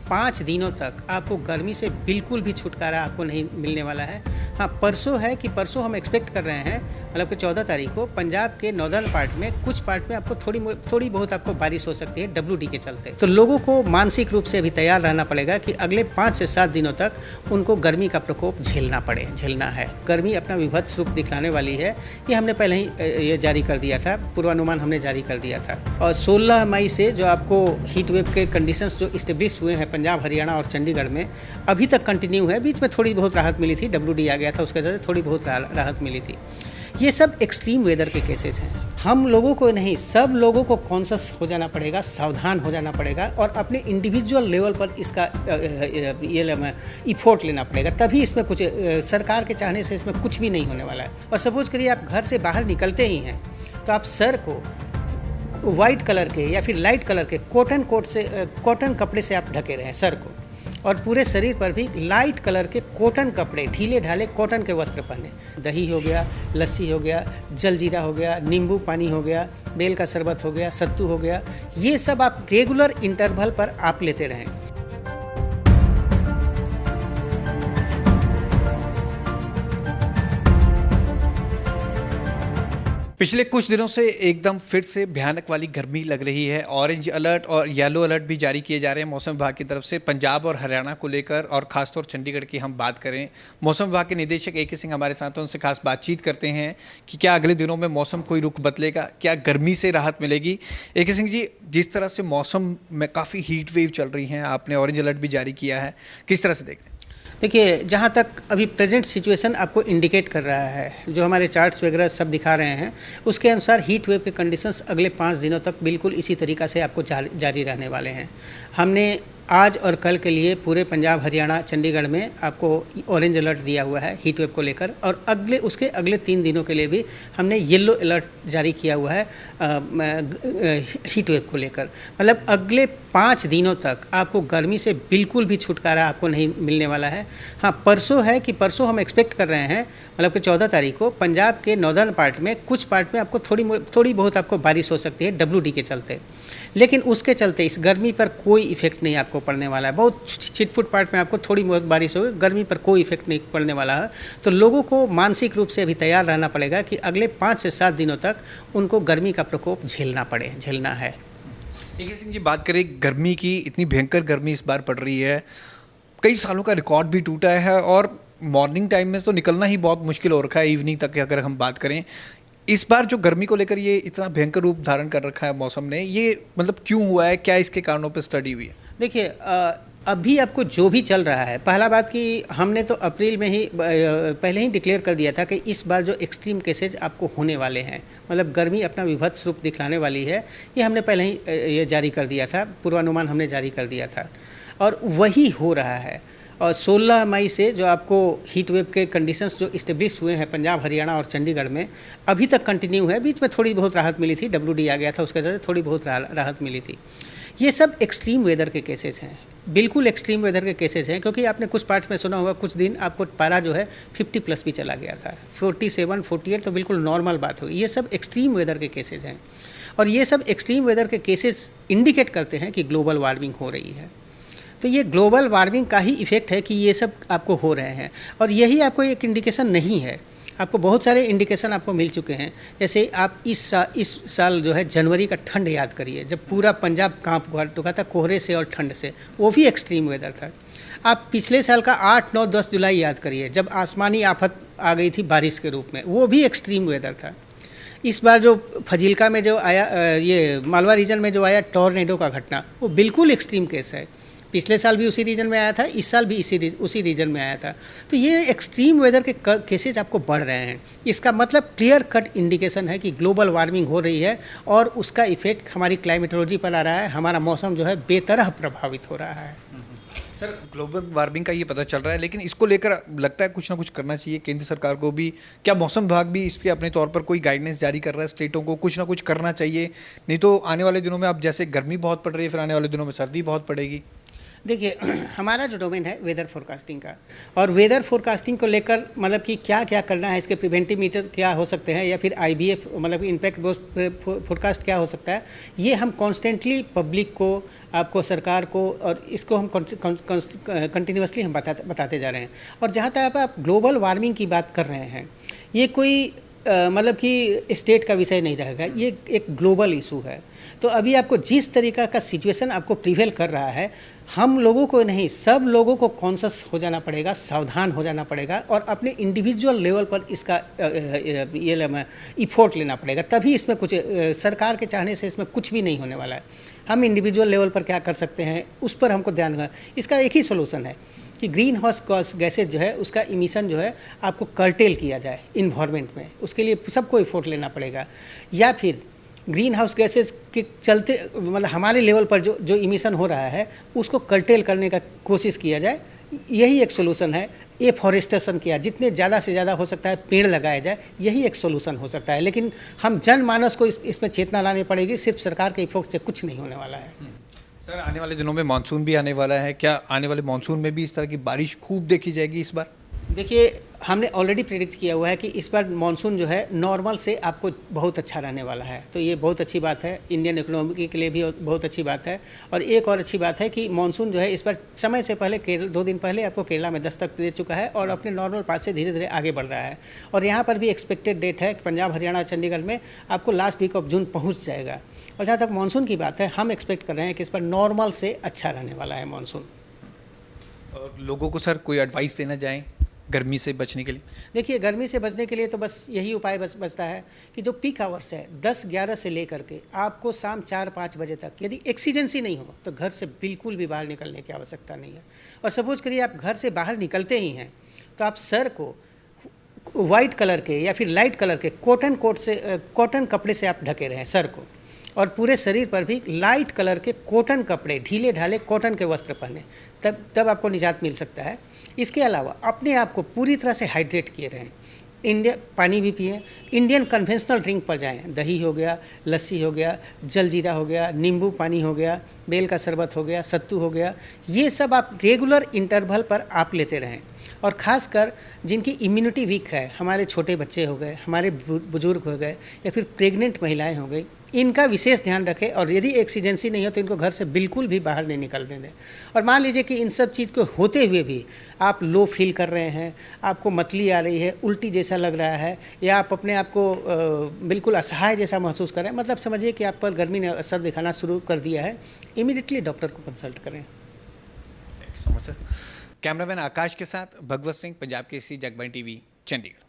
5 दिनों तक आपको गर्मी से बिल्कुल भी छुटकारा आपको नहीं मिलने वाला है। हाँ, परसों हम एक्सपेक्ट कर रहे हैं, मतलब कि 14 तारीख को पंजाब के नॉर्दर्न पार्ट में कुछ पार्ट में आपको थोड़ी बहुत आपको बारिश हो सकती है WD के चलते। तो लोगों को मानसिक रूप से अभी तैयार रहना पड़ेगा कि अगले 5 से 7 दिनों तक उनको गर्मी का प्रकोप झेलना है। गर्मी अपना विभत्स रूप दिखलाने वाली है, ये हमने पहले ही ये जारी कर दिया था, पूर्वानुमान हमने जारी कर दिया था। और 16 मई से जो आपको हीट वेव के कंडीशंस जो इस्टेब्लिश हुए हैं पंजाब, हरियाणा और चंडीगढ़ में, अभी तक कंटिन्यू है। बीच में थोड़ी बहुत राहत मिली थी, WD आ गया था, उसके वजह से थोड़ी बहुत राहत मिली थी। ये सब एक्सट्रीम वेदर के केसेस हैं। हम लोगों को नहीं, सब लोगों को कॉन्शियस हो जाना पड़ेगा, सावधान हो जाना पड़ेगा और अपने इंडिविजुअल लेवल पर इसका इफोर्ट लेना पड़ेगा, तभी इसमें कुछ सरकार के चाहने से इसमें कुछ भी नहीं होने वाला है। और सपोज करिए आप घर से बाहर निकलते ही हैं तो आप सर को वाइट कलर के या फिर लाइट कलर के कॉटन कपड़े से आप ढके रहें सर को, और पूरे शरीर पर भी लाइट कलर के कॉटन कपड़े, ढीले ढाले कॉटन के वस्त्र पहने। दही हो गया, लस्सी हो गया, जलजीरा हो गया, नींबू पानी हो गया, बेल का शरबत हो गया, सत्तू हो गया, ये सब आप रेगुलर इंटरवल पर आप लेते रहें। पिछले कुछ दिनों से एकदम फिर से भयानक वाली गर्मी लग रही है। ऑरेंज अलर्ट और येलो अलर्ट भी जारी किए जा रहे हैं मौसम विभाग की तरफ से पंजाब और हरियाणा को लेकर, और खासतौर चंडीगढ़ की हम बात करें, मौसम विभाग के निदेशक AK सिंह हमारे साथ हैं, उनसे खास बातचीत करते हैं कि क्या अगले दिनों में मौसम कोई रुख बदलेगा, क्या गर्मी से राहत मिलेगी। AK सिंह जी, जिस तरह से मौसम में काफ़ी हीट वेव चल रही हैं, आपने ऑरेंज अलर्ट भी जारी किया है, किस तरह से देख रहे हैं? देखिए, जहाँ तक अभी प्रेजेंट सिचुएशन आपको इंडिकेट कर रहा है, जो हमारे चार्ट्स वगैरह सब दिखा रहे हैं, उसके अनुसार हीट वेव के कंडीशंस अगले 5 दिनों तक बिल्कुल इसी तरीक़ा से आपको जारी रहने वाले हैं। हमने आज और कल के लिए पूरे पंजाब, हरियाणा, चंडीगढ़ में आपको ऑरेंज अलर्ट दिया हुआ है हीट वेव को लेकर, और उसके अगले 3 दिनों के लिए भी हमने येलो अलर्ट जारी किया हुआ है हीट वेव को लेकर। मतलब अगले 5 दिनों तक आपको गर्मी से बिल्कुल भी छुटकारा आपको नहीं मिलने वाला है। हाँ, परसों हम एक्सपेक्ट कर रहे हैं, मतलब कि 14 तारीख को पंजाब के नॉर्दर्न पार्ट में कुछ पार्ट में आपको थोड़ी बहुत आपको बारिश हो सकती है WD के चलते, लेकिन उसके चलते इस गर्मी पर कोई इफेक्ट नहीं आपको पड़ने वाला है। बहुत छिटपुट पार्ट में आपको थोड़ी बहुत बारिश होगी, गर्मी पर कोई इफेक्ट नहीं पड़ने वाला है। तो लोगों को मानसिक रूप से अभी तैयार रहना पड़ेगा कि अगले 5 से 7 दिनों तक उनको गर्मी का प्रकोप झेलना है। AK सिंह जी, बात करें गर्मी की, इतनी भयंकर गर्मी इस बार पड़ रही है, कई सालों का रिकॉर्ड भी टूटा है, और मॉर्निंग टाइम में तो निकलना ही बहुत मुश्किल हो रखा है, इवनिंग तक अगर हम बात करें। इस बार जो गर्मी को लेकर ये इतना भयंकर रूप धारण कर रखा है मौसम ने, ये मतलब क्यों हुआ है, क्या इसके कारणों पर स्टडी हुई है? देखिए, अभी आपको जो भी चल रहा है, पहला बात कि हमने तो अप्रैल में ही पहले ही डिक्लेयर कर दिया था कि इस बार जो एक्सट्रीम केसेज आपको होने वाले हैं, मतलब गर्मी अपना विभत्स रूप दिखलाने वाली है, ये हमने पहले ही ये जारी कर दिया था, पूर्वानुमान हमने जारी कर दिया था, और वही हो रहा है। और 16 मई से जो आपको हीट वेव के कंडीशंस जो इस्टेब्लिश हुए हैं पंजाब, हरियाणा और चंडीगढ़ में, अभी तक कंटिन्यू है। बीच में थोड़ी बहुत राहत मिली थी, WD आ गया था, उसके वजह से थोड़ी बहुत राहत मिली थी। ये सब एक्सट्रीम वेदर के केसेस हैं, बिल्कुल एक्सट्रीम वेदर के केसेस हैं, क्योंकि आपने कुछ पार्ट्स में सुना होगा, कुछ दिन आपको पारा जो है 50+ भी चला गया था, 47, 48 तो बिल्कुल नॉर्मल बात होगी। ये सब एक्सट्रीम वेदर के केसेस हैं, और ये सब एक्सट्रीम वेदर के केसेस इंडिकेट करते हैं कि ग्लोबल वार्मिंग हो रही है। तो ये ग्लोबल वार्मिंग का ही इफ़ेक्ट है कि ये सब आपको हो रहे हैं, और यही आपको एक इंडिकेशन नहीं है, आपको बहुत सारे इंडिकेशन आपको मिल चुके हैं। जैसे आप इस साल जो है जनवरी का ठंड याद करिए, जब पूरा पंजाब कांप चुका था कोहरे से और ठंड से, वो भी एक्सट्रीम वेदर था। आप पिछले साल का 8, 9, 10 जुलाई याद करिए, जब आसमानी आफत आ गई थी बारिश के रूप में, वो भी एक्सट्रीम वेदर था। इस बार जो फजीलका में जो आया, ये मालवा रीजन में जो आया टॉर्नेडो का घटना, वो बिल्कुल एक्सट्रीम केस है। पिछले साल भी उसी रीजन में आया था, इस साल भी उसी रीजन में आया था। तो ये एक्सट्रीम वेदर के केसेस आपको बढ़ रहे हैं। इसका मतलब क्लियर कट इंडिकेशन है कि ग्लोबल वार्मिंग हो रही है, और उसका इफेक्ट हमारी क्लाइमेटोलॉजी पर आ रहा है। हमारा मौसम जो है बेतरह प्रभावित हो रहा है। सर, ग्लोबल वार्मिंग का ये पता चल रहा है, लेकिन इसको लेकर लगता है कुछ ना कुछ करना चाहिए केंद्र सरकार को भी। क्या मौसम विभाग भी इस पर अपने तौर पर कोई गाइडेंस जारी कर रहा है? स्टेटों को कुछ ना कुछ करना चाहिए, नहीं तो आने वाले दिनों में अब जैसे गर्मी बहुत पड़ रही है, फिर आने वाले दिनों में सर्दी बहुत पड़ेगी। देखिए हमारा जो डोमेन है वेदर फोरकास्टिंग का, और वेदर फोरकास्टिंग को लेकर मतलब कि क्या क्या करना है, इसके प्रिवेंटिव मीटर क्या हो सकते हैं, या फिर आईबीएफ मतलब इम्पैक्ट फोरकास्ट क्या हो सकता है, ये हम कॉन्स्टेंटली पब्लिक को, आपको, सरकार को, और इसको हम कंटिन्यूसली हम बताते जा रहे हैं। और जहाँ तक आप ग्लोबल वार्मिंग की बात कर रहे हैं, ये कोई मतलब कि स्टेट का विषय नहीं रहेगा, ये एक ग्लोबल इशू है। तो अभी आपको जिस तरीका का सिचुएशन आपको प्रिवेल कर रहा है, हम लोगों को नहीं, सब लोगों को कॉन्शस हो जाना पड़ेगा, सावधान हो जाना पड़ेगा, और अपने इंडिविजुअल लेवल पर इसका ये इफोर्ट लेना पड़ेगा। तभी इसमें कुछ सरकार के चाहने से इसमें कुछ भी नहीं होने वाला है। हम इंडिविजुअल लेवल पर क्या कर सकते हैं, उस पर हमको ध्यान देना। इसका एक ही सोल्यूशन है कि ग्रीन हाउस गैसेज जो है उसका इमिशन जो है आपको कर्टेल किया जाए इन्वायरमेंट में। उसके लिए सबको एफोर्ट लेना पड़ेगा, या फिर ग्रीन हाउस गैसेज के चलते मतलब हमारे लेवल पर जो इमिशन हो रहा है उसको कर्टेल करने का कोशिश किया जाए। यही एक सोल्यूशन है। एफॉरेस्टेशन किया, जितने ज़्यादा से ज़्यादा हो सकता है पेड़ लगाया जाए, यही एक सोल्यूशन हो सकता है। लेकिन हम जनमानस को इसमें चेतना लानी पड़ेगी, सिर्फ सरकार के इफोर्ट से कुछ नहीं होने वाला है। सर, आने वाले दिनों में मानसून भी आने वाला है, क्या आने वाले मानसून में भी इस तरह की बारिश खूब देखी जाएगी इस बार? देखिए, हमने ऑलरेडी प्रेडिक्ट किया हुआ है कि इस बार मानसून जो है नॉर्मल से आपको बहुत अच्छा रहने वाला है। तो ये बहुत अच्छी बात है, इंडियन इकोनॉमी के लिए भी बहुत अच्छी बात है। और एक और अच्छी बात है कि मानसून जो है इस बार समय से पहले, 2 दिन पहले आपको केरला में दस्तक दे चुका है और अपने नॉर्मल पाथ से धीरे धीरे आगे बढ़ रहा है। और यहाँ पर भी एक्सपेक्टेड डेट है कि पंजाब, हरियाणा, चंडीगढ़ में आपको लास्ट वीक ऑफ जून पहुँच जाएगा। और जहाँ तक मानसून की बात है, हम एक्सपेक्ट कर रहे हैं कि इस बार नॉर्मल से अच्छा रहने वाला है मानसून। और लोगों को सर कोई एडवाइस देना चाहें गर्मी से बचने के लिए? देखिए, गर्मी से बचने के लिए तो बस यही उपाय बचता है कि जो पीक आवर्स है 10-11 से लेकर के आपको शाम 4-5 बजे तक, यदि एक्सीडेंसी नहीं हो तो घर से बिल्कुल भी बाहर निकलने की आवश्यकता नहीं है। और सपोज करिए आप घर से बाहर निकलते ही हैं तो आप सर को वाइट कलर के या फिर लाइट कलर के कॉटन कपड़े से आप ढके रहें सर को, और पूरे शरीर पर भी लाइट कलर के कॉटन कपड़े, ढीले ढाले कॉटन के वस्त्र पहने, तब आपको निजात मिल सकता है। इसके अलावा अपने आप को पूरी तरह से हाइड्रेट किए रहें। पानी भी पिएं, इंडियन कन्वेंशनल ड्रिंक पर जाएं, दही हो गया, लस्सी हो गया, जलजीरा हो गया, नींबू पानी हो गया, बेल का शरबत हो गया, सत्तू हो गया, ये सब आप रेगुलर इंटरवल पर आप लेते रहें। और ख़ासकर जिनकी इम्यूनिटी वीक है, हमारे छोटे बच्चे हो गए, हमारे बुजुर्ग हो गए, या फिर प्रेग्नेंट महिलाएं हो गई, इनका विशेष ध्यान रखें। और यदि एक्सीडेंसी नहीं हो तो इनको घर से बिल्कुल भी बाहर नहीं निकलने दें। और मान लीजिए कि इन सब चीज़ को होते हुए भी आप लो फील कर रहे हैं, आपको मतली आ रही है, उल्टी जैसा लग रहा है, या आप अपने आप को बिल्कुल असहाय जैसा महसूस कर रहे हैं, मतलब समझिए कि आप पर गर्मी ने असर दिखाना शुरू कर दिया है, इमीडिएटली डॉक्टर को कंसल्ट करें। Thank you so much sir. Cameraman Akash के साथ भगवत सिंह, पंजाब केसरी, जगबानी टीवी, चंडीगढ़।